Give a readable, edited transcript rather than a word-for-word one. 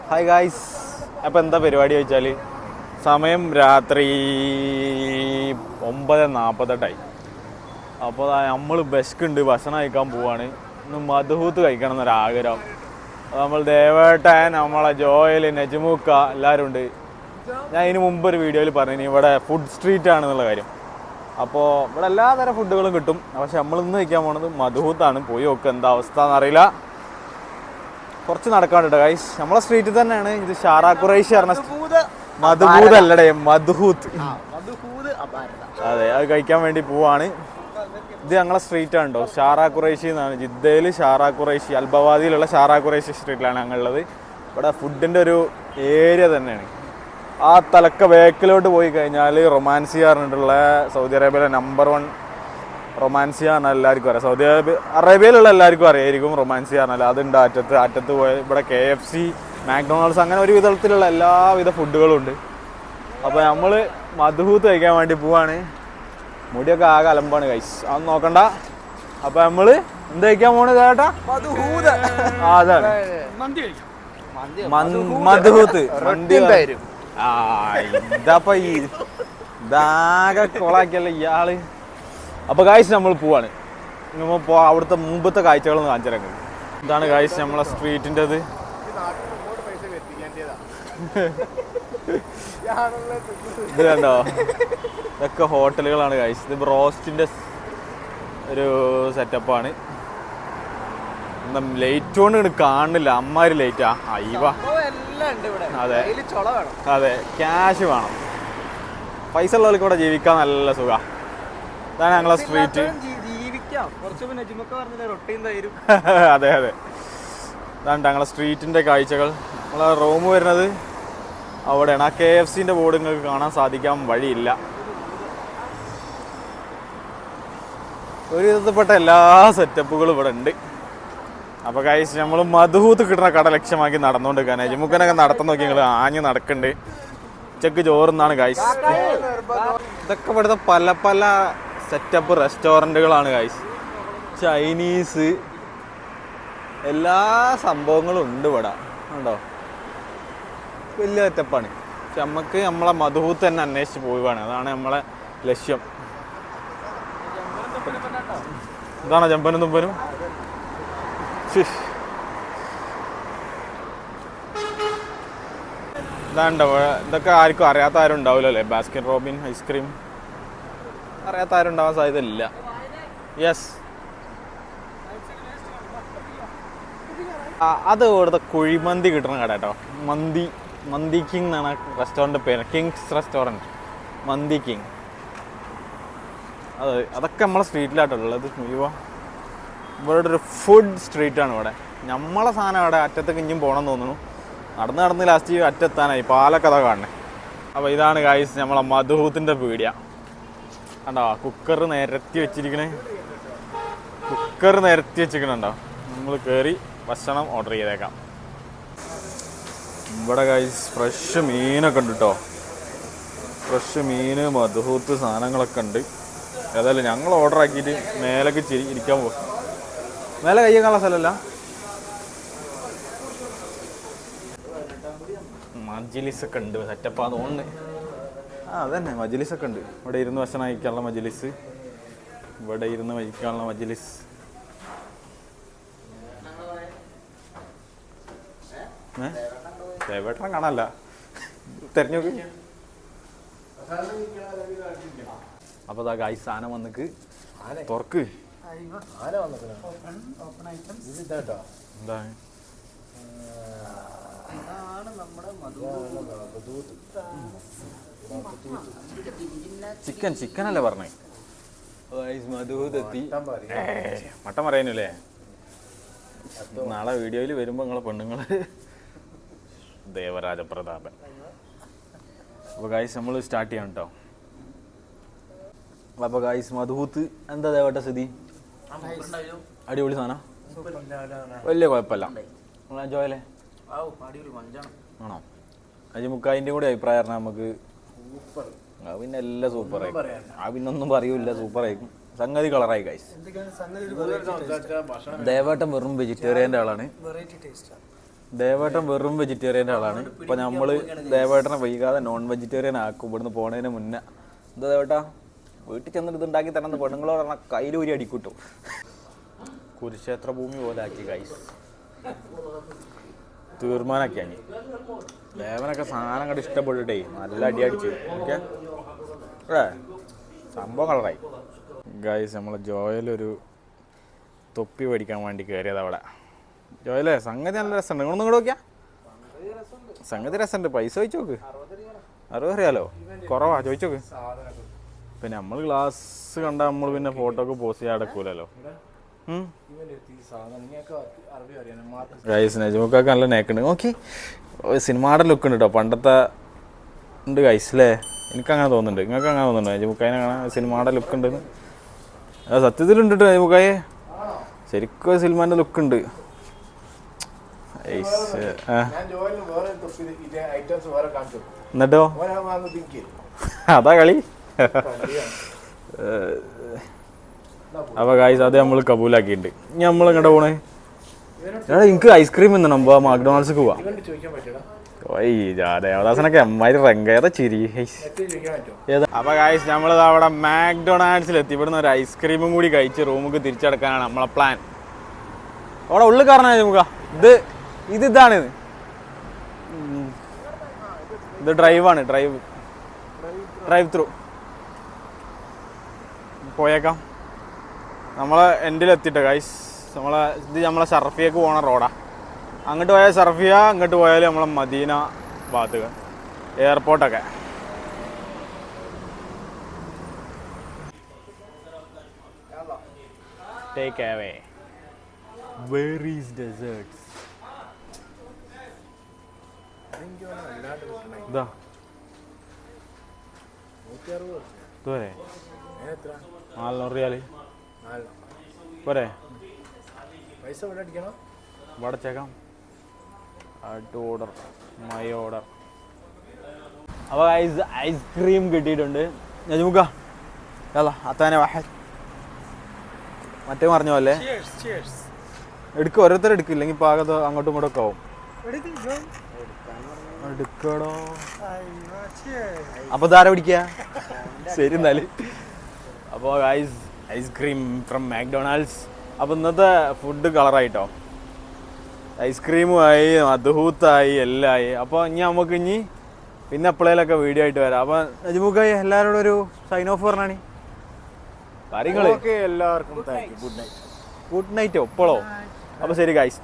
Hi guys. അപ്പോൾ എന്താ പരിപാടി ചോദിച്ചാൽ സമയം രാത്രി 9:48. അപ്പോൾ നമ്മൾ ബസ്ക്കുണ്ട്, ഭക്ഷണം കഴിക്കാൻ പോവാണ്. ഇന്ന് മധുഹൂത്ത് കഴിക്കണം എന്നൊരാഗ്രഹം. അപ്പോൾ നമ്മൾ ദേവേട്ടൻ, നമ്മളെ ജോയൽ, നജ്മുക്ക എല്ലാവരും ഉണ്ട്. ഞാൻ ഇതിന് മുമ്പ് ഒരു വീഡിയോയിൽ പറഞ്ഞു ഇവിടെ ഫുഡ് സ്ട്രീറ്റ് ആണെന്നുള്ള കാര്യം. അപ്പോൾ ഇവിടെ എല്ലാതരം ഫുഡുകളും കിട്ടും. പക്ഷെ നമ്മളിന്ന് കഴിക്കാൻ പോകുന്നത് മധുഹൂത്താണ്. പോയി നോക്കുക എന്താ അവസ്ഥ എന്നറിയില്ല. കുറച്ച് നടക്കാണ്ട് ഗൈസ്. നമ്മളെ സ്ട്രീറ്റിൽ തന്നെയാണ്. ഇത് ഷാറാ ഖുറൈശി പറഞ്ഞ മധുഹൂത്ത് അല്ലടേ, മധുഹൂത്ത്. അതെ, അത് കഴിക്കാൻ വേണ്ടി പോവാണ്. ഇത് ഞങ്ങളെ സ്ട്രീറ്റ് ആണ് കേട്ടോ, ഷാറാ ഖുറൈശി എന്നാണ്. ജിദ്ദയിൽ ഷാറാ ഖുറൈശി, അൽബവാദിയിലുള്ള ഷാറാ ഖുറൈശി സ്ട്രീറ്റിലാണ് ഞങ്ങളുള്ളത്. ഇവിടെ ഫുഡിൻ്റെ ഒരു ഏരിയ തന്നെയാണ്. ആ തലക്ക ബേക്കിലോട്ട് പോയി കഴിഞ്ഞാൽ റൊമാൻസിയ പറഞ്ഞിട്ടുള്ള സൗദി അറേബ്യയിലെ നമ്പർ 1 റൊമാൻസിയ പറഞ്ഞാൽ എല്ലാവർക്കും അറിയാം. സൗദി അറേബ്യയിലുള്ള എല്ലാവർക്കും അറിയായിരിക്കും റൊമാൻസിയ പറഞ്ഞാൽ. അതുണ്ട് അറ്റത്ത് പോയ ഇവിടെ KFC, മാക്ഡൊണാൾഡ്സ്, അങ്ങനെ ഒരു വിധത്തിലുള്ള എല്ലാവിധ ഫുഡുകളും ഉണ്ട്. അപ്പോൾ നമ്മൾ മധുഹൂത്ത് കഴിക്കാൻ വേണ്ടി പോവാണ്. മുടിയൊക്കെ ആകെ അലമ്പാണ് ഗൈസ്, അതൊന്നും നോക്കണ്ട. അപ്പോൾ നമ്മൾ എന്ത് കഴിക്കാൻ പോണത് ചേട്ടാ? അതാണ് മധുഹൂത്ത്. ഇതാപ്പ ഇതാകെ കൊളാക്കിയല്ല ഇയാള്. അപ്പോൾ ഗായ്സ് നമ്മൾ പോവാണ്. നമ്മൾ അവിടുത്തെ മുമ്പത്തെ കാഴ്ചകളൊന്നും കാണിച്ചിറങ്ങി. ഇതാണ് ഗായ്സ് നമ്മളെ സ്ട്രീറ്റിൻ്റെത്. ഇത് കണ്ടോ, ഇതൊക്കെ ഹോട്ടലുകളാണ് ഗായ്സ്. ഇത് ബ്രോസ്റ്റിൻ്റെ ഒരു സെറ്റപ്പാണ്. എന്താ ലൈറ്റ് കൊണ്ട് കാണുന്നില്ല, അമ്മാര് ലൈറ്റാ. അയ്യവാ, അതെ അതെ, ക്യാഷ് വേണം. പൈസ ഉള്ളവർക്ക് ഇവിടെ ജീവിക്കാൻ നല്ല സുഖം. ഇതാണ് ഞങ്ങളെ സ്ട്രീറ്റ്. അതെ അതെ, ഇതാണ് ഞങ്ങളെ സ്ട്രീറ്റിൻ്റെ കാഴ്ചകൾ. നമ്മളെ റൂം വരുന്നത് അവിടെയാണ്. ആ KFCൻ്റെ ബോർഡ് നിങ്ങൾക്ക് കാണാൻ സാധിക്കാൻ വഴിയില്ല. ഒരു വിധത്തിൽപ്പെട്ട എല്ലാ സെറ്റപ്പുകളും ഇവിടെ ഉണ്ട്. അപ്പോൾ ഗൈസ് നമ്മൾ മധുഹൂത്ത് കിട്ടുന്ന കട ലക്ഷ്യമാക്കി നടന്നുകൊണ്ടിരിക്കാൻ. നജ്മുക്കനൊക്കെ നടത്താൻ നോക്കി നിങ്ങൾ ആഞ്ഞ് നടക്കുന്നുണ്ട്. ഉച്ചക്ക് ചോറുന്നാണ് ഗൈസ്. ഇതൊക്കെ ഇവിടുത്തെ പല പല സെറ്റപ്പ് റെസ്റ്റോറൻറ്റുകളാണ് ഗൈസ്. ചൈനീസ് എല്ലാ സംഭവങ്ങളും ഉണ്ട് ഇവിടെ. ഉണ്ടോ, വലിയ സെറ്റപ്പാണ്. പക്ഷെ നമുക്ക് നമ്മളെ മധുഹൂത്ത് തന്നെ അന്വേഷിച്ച് പോവുകയാണ്. അതാണ് നമ്മളെ ലക്ഷ്യം. ഇതാണോ ജമ്പനും തുമ്പനും? ഇതാണ്ടോ, ഇതൊക്കെ ആർക്കും അറിയാത്ത ആരും ഉണ്ടാവില്ല അല്ലേ? ബാസ്കിൻ റോബിൻ ഐസ്ക്രീം അറിയാത്ത ആരും ഉണ്ടാവാൻ സാധ്യത ഇല്ല. യെസ്, അത് ഇവിടുത്തെ കുഴിമന്തി കിട്ടുന്ന കട കേട്ടോ. മന്തി കിങ് എന്നാണ് റെസ്റ്റോറൻറ്റ് പേര്. കിങ്സ് റെസ്റ്റോറൻറ്റ്, മന്തി കിങ്. അതൊക്കെ നമ്മളെ സ്ട്രീറ്റിലായിട്ടുള്ളത്. ഇവിടെ ഒരു ഫുഡ് സ്ട്രീറ്റാണ് ഇവിടെ. നമ്മളെ സാധനം അവിടെ അറ്റത്തേക്ക് ഇഞ്ഞും പോകണമെന്ന് തോന്നുന്നു. നടന്ന് ലാസ്റ്റ് അറ്റെത്താനായി. പാലക്കഥ കാണണേ. അപ്പോൾ ഇതാണ് ഗായ്സ് നമ്മളെ മധുഹൂത്തിൻ്റെ പീടിയ. കണ്ടോ, കുക്കർ നിരത്തി വെച്ചിരിക്കണുണ്ടോ. നമ്മൾ കയറി ഭക്ഷണം ഓർഡർ ചെയ്തേക്കാം. ഇവിടെ ഗായ്സ് ഫ്രഷ് മീനൊക്കെ ഉണ്ട് കേട്ടോ. ഫ്രഷ് മീൻ, മധുഹൂത്ത് സാധനങ്ങളൊക്കെ ഉണ്ട്. ഏതായാലും ഞങ്ങൾ ഓർഡർ ആക്കിയിട്ട് മേലേക്ക് ഇരിക്കാൻ പോകും. മേലെ കയ്യേക്കാനുള്ള സ്ഥലമല്ല. മജ്ലിസൊക്കെ ഉണ്ട്, സെറ്റപ്പാ തോന്നുന്നു. അതന്നെ മജ്ലിസൊക്കെ ഉണ്ട്. ഇവിടെ ഇരുന്ന് ഭക്ഷണം കഴിക്കാനുള്ള മജ്ലിസ്, ഇവിടെ ഇരുന്ന് കഴിക്കാനുള്ള മജ്ലിസ്. ദേവേട്ടനെ കാണാനല്ല, തെരഞ്ഞു നോക്കി. അപ്പോൾ അതാ ഗായ്സ് സാധനം വന്നിക്ക് തുറക്ക്. എന്താ ചിക്കൻ അല്ലേ പറഞ്ഞേ? മധുഹൂത്ത് എത്തി. മട്ടൻ പറയാനല്ലേ? നാളെ വീഡിയോയിൽ വരുമ്പോൾ നിങ്ങളെ പെണ്ണുങ്ങള് ദേവരാജ പ്രതാപൻ. അപ്പോൾ ഗായ്സ് നമ്മൾ സ്റ്റാർട്ട് ചെയ്യാം കേട്ടോ. അപ്പോൾ ഗായ്സ് മധുഹൂത്ത് എന്താ ദേവട്ട സ്ഥിതി? അടിപൊളി സാധനം, വലിയ കുഴപ്പമില്ല. ജോയല്ലേ ആണോ? നജ്മുക്കായിൻ്റെ കൂടി അഭിപ്രായം പറഞ്ഞാൽ നമുക്ക് പിന്നെ എല്ലാം സൂപ്പറായിരിക്കും. പിന്നൊന്നും പറയൂല, സൂപ്പറായിരിക്കും. സംഗതി കളറായി ഗൈസ്. ദേവേട്ടൻ വെറും വെജിറ്റേറിയൻ്റെ ആളാണ്. ദേവേട്ടൻ വെറും വെജിറ്റേറിയൻ ആളാണ്. ഇപ്പം നമ്മൾ ദേവേട്ടനെ വൈകാതെ നോൺ വെജിറ്റേറിയൻ ആക്കും ഇവിടുന്ന് പോണതിന് മുന്നേ. എന്താ ദേവേട്ടാ വീട്ടിൽ ചെന്നിട്ട് ഇതുണ്ടാക്കി തരുന്ന പെണ്ണുങ്ങളോട് പറഞ്ഞാൽ കയ്യിലൂരി അടിക്കൂട്ടു. കുരുക്ഷേത്ര ഭൂമി പോലെ ആക്കി ഗൈസ്. തീർമാനമൊക്കെയാണ് ദേവനൊക്കെ സാധനം കണ്ട് ഇഷ്ടപ്പെട്ടിട്ടേ നല്ല അടി അടിച്ചു. ഓക്കെ സംഭവം കളറായി ഗൈസ്. നമ്മളെ ജോയലൊരു തൊപ്പി മേടിക്കാൻ വേണ്ടി കയറിയത് അവിടെ. ജോയലേ സംഗതി നല്ല രസമുണ്ട്. നിങ്ങളൊന്നും കൂടെ നോക്കിയാ സംഗതി രസമുണ്ട്. പൈസ ചോദിച്ചു നോക്ക്. 60 റിയാലോ കുറവാ ചോദിച്ചോക്ക്. പിന്നെ നമ്മൾ ഗ്ലാസ് കണ്ടാൽ നമ്മൾ പിന്നെ ഫോട്ടോ ഒക്കെ പോസ്റ്റ് ചെയ്യാൻ അടക്കൂലല്ലോ. ഗൈസ് നജുമൊക്കെ നല്ല നേക്കുണ്ട്. നോക്കി സിനിമയുടെ ലുക്ക് ഉണ്ട് കേട്ടോ. പണ്ടത്തെ ഉണ്ട് ഗൈസ് അല്ലേ? എനിക്കങ്ങനെ തോന്നുന്നുണ്ട്. നിങ്ങൾക്ക് അങ്ങനെ തോന്നുന്നുണ്ടോ നജുമുക്കായിനെ കാണാൻ സിനിമയുടെ ലുക്ക് ഉണ്ടെന്ന്? അത് സത്യത്തിലുണ്ട് കേട്ടോ നജുമുക്കായെ. ശരിക്കും സിനിമാൻ്റെ ലുക്ക് ഉണ്ട്. എന്നിട്ടോ അതാ കളി. അപ്പൊ ഗൈസ് അത് നമ്മൾ കബൂലാക്കിയിട്ടുണ്ട്. ഇനി നമ്മൾ എങ്ങോട്ടാ പോണേ? എനിക്ക് ഐസ്ക്രീം തിന്നണം. മാക്ഡൊണാൾഡ്സിക്ക് പോവാം. ദേവദാസനൊക്കെ അമ്മാതിരി റെങ്കേത ചിരി. അപ്പൊ ഗൈസ് നമ്മളിത് അവിടെ മാക്ഡൊണാൾഡ്സിലെത്തി. ഇവിടുന്ന് ഒരു ഐസ്ക്രീമും കൂടി കഴിച്ച് റൂമിക്ക് തിരിച്ചടക്കാനാണ് നമ്മളെ പ്ലാൻ. അവിടെ ഉള്ളിൽ കയറണേ നമുക്ക്. ഇതാണ് ഇത് ഡ്രൈവാണ്. ഡ്രൈവ് ത്രൂ പോയേക്കാം. നമ്മളെ എൻഡിലെത്തിയിട്ട് ഗൈസ്. നമ്മളെ ഷർഫിയക്ക് പോണ റോഡാ. അങ്ങോട്ട് പോയാൽ ഷർഫിയ, അങ്ങോട്ട് പോയാൽ നമ്മളെ മദീന ഭാഗത്ത് എയർപോർട്ടൊക്കെ. Take away. Where is desserts? ഇതാ പോരെ 400 റിയാല് പോരെ? പൈസ ഇവിടെ ചേക്കാം. Order my order. അപ്പോൾ ഐസ്ക്രീം കിട്ടിയിട്ടുണ്ട്. നജുമുക്ക അത്താനെ വാഹൽ മറ്റേ പറഞ്ഞ പോലെ എടുക്കുക. ഓരോരുത്തർ എടുക്കില്ല, ഇല്ലെങ്കിൽ പാകത്ത് അങ്ങോട്ടും ഇങ്ങോട്ടും ഒക്കെ ആവും. എടുക്കടോ. അപ്പോൾ ഇതാരാ പിടിക്കുക? ശരി എന്നാല്. അപ്പോൾ ഐസ്ക്രീം ഫ്രം മാക്ഡൊണാൾഡ്സ്. അപ്പോൾ ഇന്നത്തെ ഫുഡ് കളറായിട്ടോ. ഐസ്ക്രീമുമായി മദ്ഹൂത്തായി എല്ലാം ആയി. അപ്പോൾ നമുക്ക് പിന്നെ എപ്പോഴേലൊക്കെ വീഡിയോ ആയിട്ട് വരാം. അപ്പോൾ നജുമുക്കായി എല്ലാവരോടും ഒരു സൈൻ ഓഫ് പറഞ്ഞാണ് കാര്യങ്ങൾ. എല്ലാവർക്കും ഗുഡ് നൈറ്റ്. ഗുഡ് നൈറ്റോ ഇപ്പോഴോ? അപ്പോൾ ശരി ഗൈസ്.